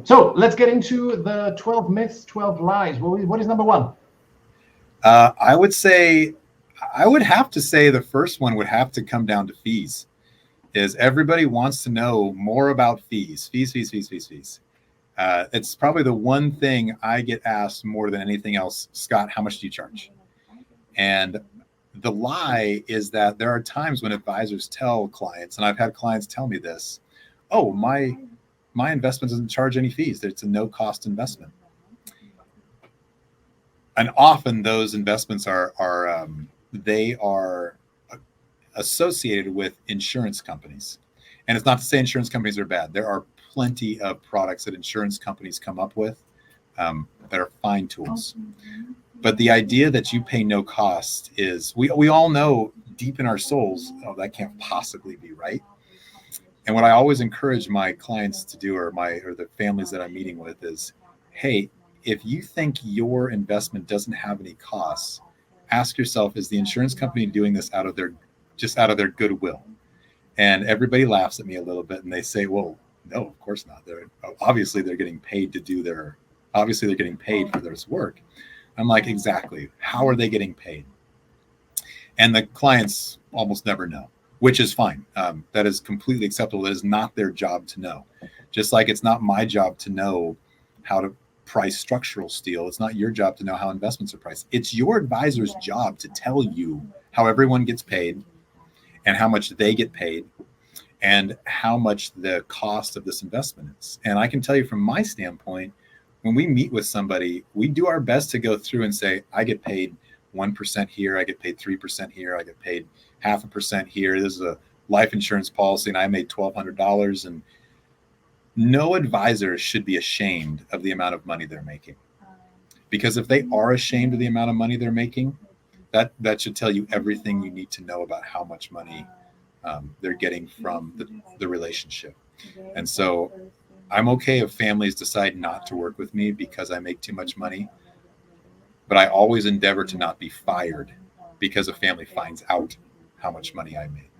So let's get into the 12 myths, 12 lies. What is number one? I would have to say the first one would have to come down to fees. Is everybody wants to know more about fees. It's probably the one thing I get asked more than anything else. Scott, how much do you charge? And the lie is that there are times when advisors tell clients, and I've had clients tell me this, oh, my investment doesn't charge any fees. It's a no-cost investment. And often those investments are associated with insurance companies. And it's not to say insurance companies are bad. There are plenty of products that insurance companies come up with that are fine tools. But the idea that you pay no cost is, we all know deep in our souls, oh, that can't possibly be right. And what I always encourage my clients to do, or the families that I'm meeting with, is, hey, if you think your investment doesn't have any costs, ask yourself, is the insurance company doing this out of their goodwill? And everybody laughs at me a little bit and they say, well, no, of course not. Obviously they're getting paid for this work. I'm like, exactly. How are they getting paid? And the clients almost never know, which is fine. That is completely acceptable. It is not their job to know. Just like it's not my job to know how to price structural steel. It's not your job to know how investments are priced. It's your advisor's job to tell you how everyone gets paid and how much they get paid and how much the cost of this investment is. And I can tell you from my standpoint, when we meet with somebody, we do our best to go through and say, I get paid 1% here, I get paid 3% here, I get paid 0.5% here. This is a life insurance policy and I made $1,200. And no advisor should be ashamed of the amount of money they're making. Because if they are ashamed of the amount of money they're making, that should tell you everything you need to know about how much money they're getting from the relationship. And so I'm okay if families decide not to work with me because I make too much money, but I always endeavor to not be fired because a family finds out how much money I make.